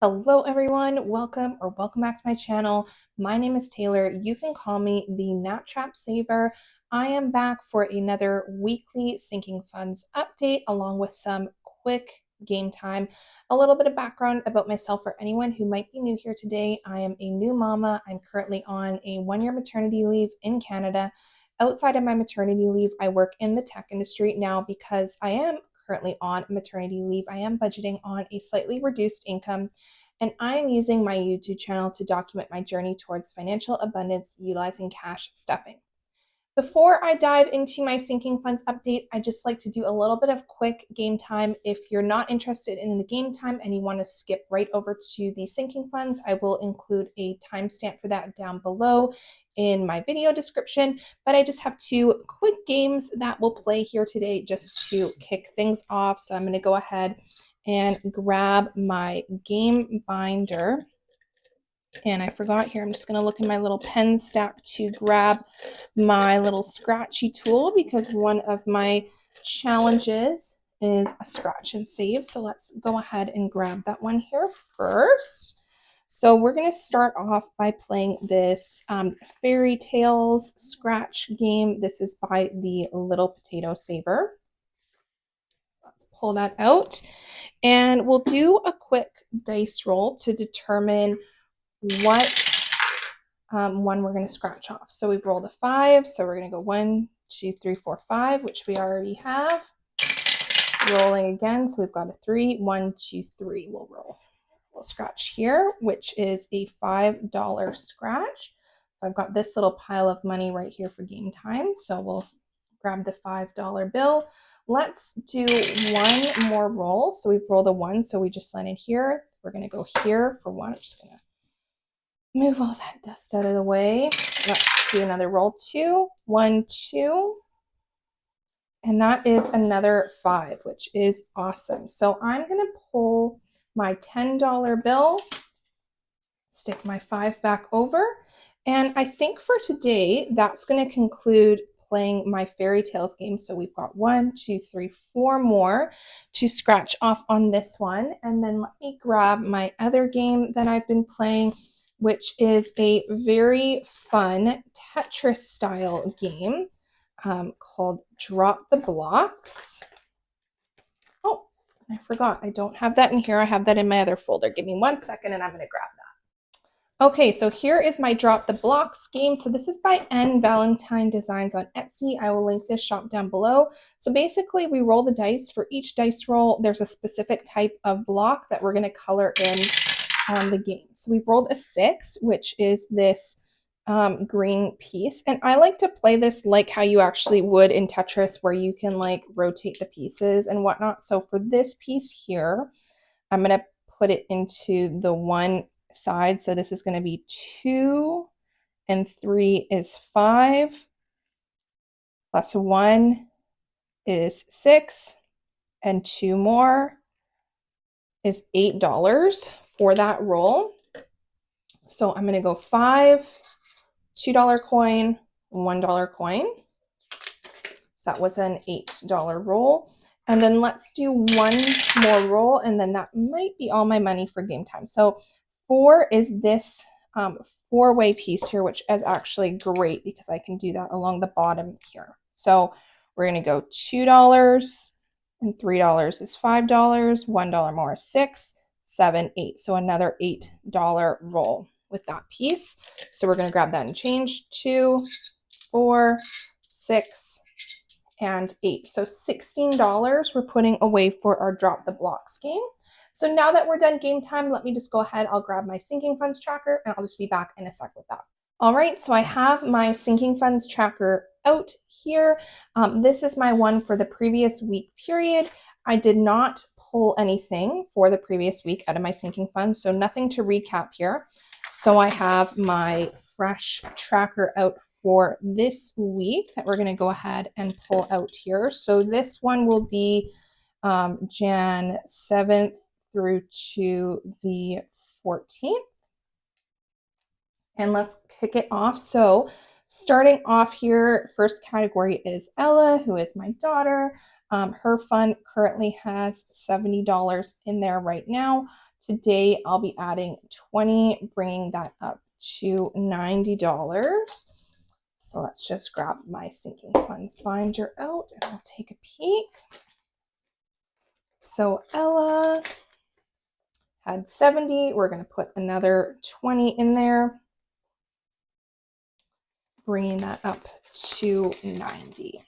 Hello everyone, welcome back to my channel. My name is Taylor. You can call me the Nat Trap Saver. I am back for another weekly sinking funds update along with some quick game time. A little bit of background about myself for anyone who might be new here today. I am a new mama. I'm currently on a 1-year maternity leave in Canada. Outside of my maternity leave, I work in the tech industry now because I am currently on maternity leave. I am budgeting on a slightly reduced income, and I am using my YouTube channel to document my journey towards financial abundance utilizing cash stuffing. Before I dive into my sinking funds update, I just like to do a little bit of quick game time. If you're not interested in the game time and you want to skip right over to the sinking funds, I will include a timestamp for that down below in my video description. But I just have two quick games that we'll play here today just to kick things off. So I'm going to go ahead and grab my game binder. And I forgot here, I'm just going to look in my little pen stack to grab my little scratchy tool because one of my challenges is a scratch and save. So let's go ahead and grab that one here first. So we're going to start off by playing this Fairy Tales scratch game. This is by the Little Potato Saver. Let's pull that out. And we'll do a quick dice roll to determine what one we're going to scratch off. So we've rolled a 5, so we're going to go 1, 2, 3, 4, 5, which we already have. Rolling again, so we've got a 3, 1, 2, 3. We'll roll. We'll scratch here, which is a $5 scratch. So I've got this little pile of money right here for game time. So we'll grab the $5 bill. Let's do one more roll. So we've rolled a 1, so we just landed here. We're going to go here for 1. I'm just going to move all that dust out of the way. Let's do another roll. 2, 1, 2. And that is another 5, which is awesome. So I'm going to pull my $10 bill, stick my 5 back over. And I think for today, that's going to conclude playing my Fairy Tales game. So we've got 1, 2, 3, 4 more to scratch off on this one. And then let me grab my other game that I've been playing, which is a very fun Tetris style game called Drop the Blocks. Oh, I forgot. I don't have that in here. I have that in my other folder. Give me 1 second and I'm going to grab that. Okay, so here is my Drop the Blocks game. So this is by N Valentine Designs on Etsy. I will link this shop down below. So basically we roll the dice. For each dice roll, there's a specific type of block that we're going to color in on the game. So we've rolled a 6, which is this green piece. And I like to play this like how you actually would in Tetris, where you can like rotate the pieces and whatnot. So for this piece here, I'm going to put it into the one side. So this is going to be 2 and 3 is 5 plus 1 is 6 and 2 more is $8 for that roll. So I'm going to go 5, $2 coin, $1 coin. So that was an $8 roll. And then let's do one more roll, and then that might be all my money for game time. So 4 is this 4-way piece here, which is actually great because I can do that along the bottom here. So we're going to go $2 and $3 is $5, $1 more is 6, 7, 8. So another $8 roll with that piece. So we're going to grab that and change 2, 4, 6, and 8. So $16 we're putting away for our Drop the Blocks game. So now that we're done game time, let me just go ahead. I'll grab my sinking funds tracker and I'll just be back in a sec with that. All right, so I have my sinking funds tracker out here. This is my one for the previous week period. I did not pull anything for the previous week out of my sinking funds, so nothing to recap here. So I have my fresh tracker out for this week that we're going to go ahead and pull out here. So this one will be Jan 7th through to the 14th. And let's kick it off. So starting off here, first category is Ella, who is my daughter. Her fund currently has $70 in there right now. Today I'll be adding 20, bringing that up to $90. So let's just grab my sinking funds binder out and I'll take a peek. So Ella had 70. We're going to put another 20 in there, bringing that up to 90.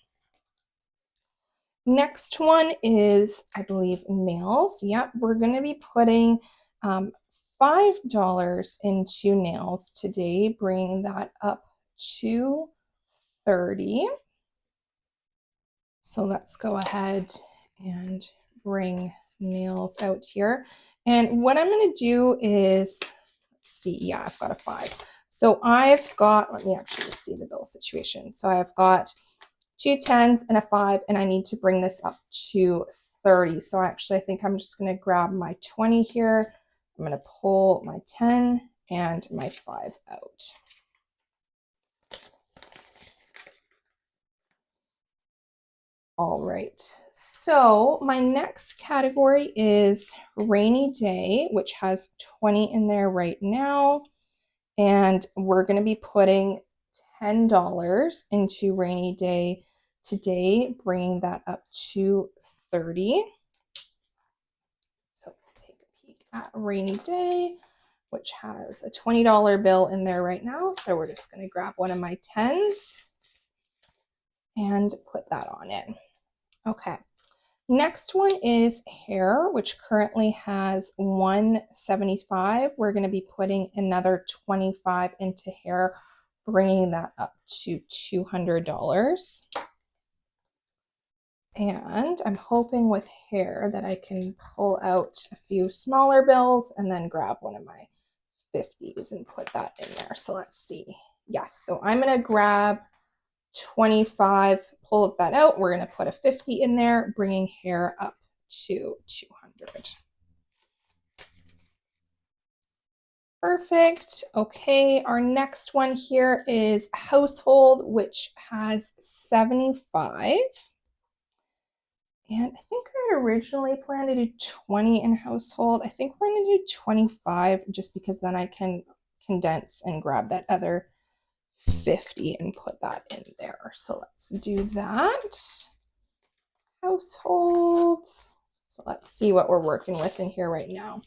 Next one is, I believe, nails. Yep, we're going to be putting $5 into nails today, bringing that up to 30. So let's go ahead and bring nails out here. And what I'm going to do is, let's see, yeah, I've got a 5. So I've got, let me actually see the bill situation. So I've got 2 10s and a 5, and I need to bring this up to 30. So actually, I think I'm just going to grab my 20 here. I'm going to pull my 10 and my 5 out. All right, so my next category is rainy day, which has 20 in there right now. And we're going to be putting $10 into rainy day today, bringing that up to 30. So we'll take a peek at rainy day, which has a $20 bill in there right now. So we're just going to grab one of my 10s and put that on in. Okay. Next one is hair, which currently has $175. We're going to be putting another 25 into hair, bringing that up to $200. And I'm hoping with hair that I can pull out a few smaller bills and then grab one of my 50s and put that in there. So let's see. Yes, so I'm going to grab 25, pull that out. We're going to put a 50 in there, bringing hair up to 200. Perfect. Okay, our next one here is household, which has 75. And I think I had originally planned to do 20 in household. I think we're going to do 25 just because then I can condense and grab that other 50 and put that in there. So let's do that. Household. So let's see what we're working with in here right now.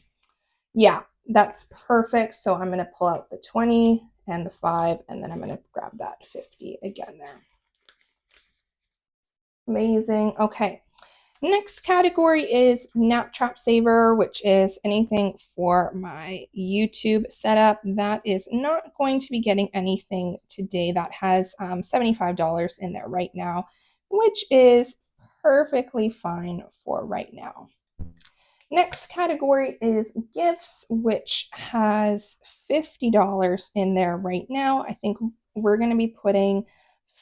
Yeah, that's perfect. So I'm going to pull out the 20 and the 5, and then I'm going to grab that 50 again there. Amazing. Okay. Next category is Nap Trap Saver, which is anything for my YouTube setup. That is not going to be getting anything today. That has $75 in there right now, which is perfectly fine for right now. Next category is gifts, which has $50 in there right now. I think we're going to be putting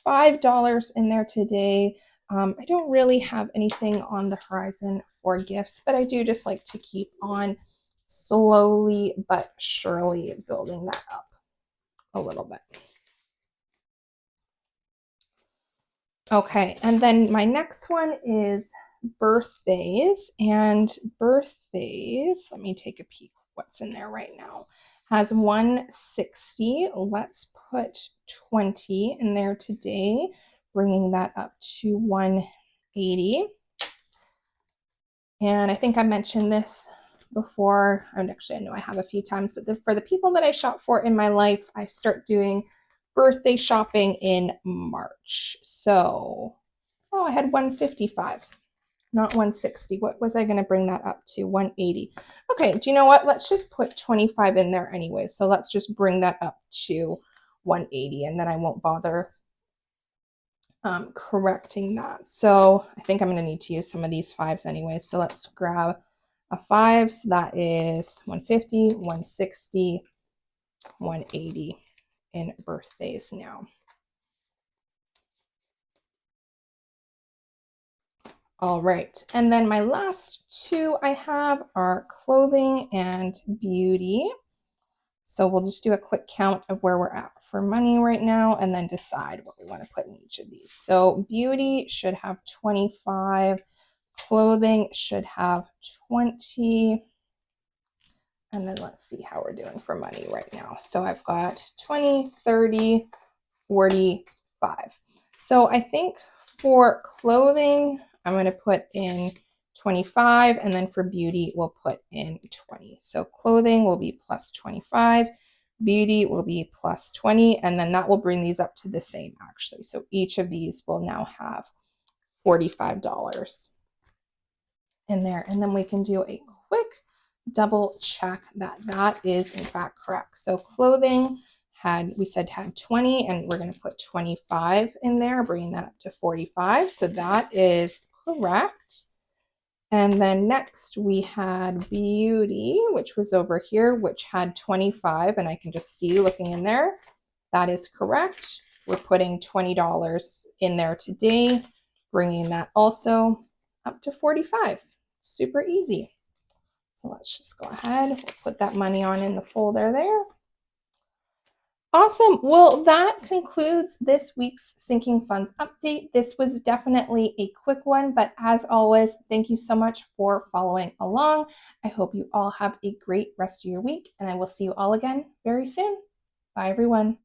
$5 in there today. I don't really have anything on the horizon for gifts, but I do just like to keep on slowly but surely building that up a little bit. Okay, and then my next one is birthdays, and birthdays, let me take a peek what's in there right now. Has 160. Let's put 20 in there today, bringing that up to 180. And I think I mentioned this before. Actually, I know I have a few times, but for the people that I shop for in my life, I start doing birthday shopping in March. So, oh, I had 155, not 160. What was I going to bring that up to? 180. Okay, do you know what? Let's just put 25 in there anyway. So let's just bring that up to 180, and then I won't bother correcting that. So I think I'm going to need to use some of these 5s anyway. So let's grab a 5. So that is 150, 160, 180 in birthdays now. All right, and then my last 2 I have are clothing and beauty. So we'll just do a quick count of where we're at for money right now and then decide what we want to put in each of these. So beauty should have 25, clothing should have 20, And then let's see how we're doing for money right now. So I've got 20, 30, 45. So I think for clothing, I'm going to put in 25, and then for beauty, we'll put in 20. So clothing will be plus 25, beauty will be plus 20, and then that will bring these up to the same actually. So each of these will now have $45 in there. And then we can do a quick double check that that is in fact correct. So clothing we said had 20, and we're going to put 25 in there, bringing that up to 45. So that is correct. And then next we had beauty, which was over here, which had 25, and I can just see looking in there, that is correct. We're putting $20 in there today, bringing that also up to 45. Super easy. So let's just go ahead, we'll put that money on in the folder there. Awesome. Well, that concludes this week's Sinking Funds update. This was definitely a quick one, but as always, thank you so much for following along. I hope you all have a great rest of your week, and I will see you all again very soon. Bye, everyone.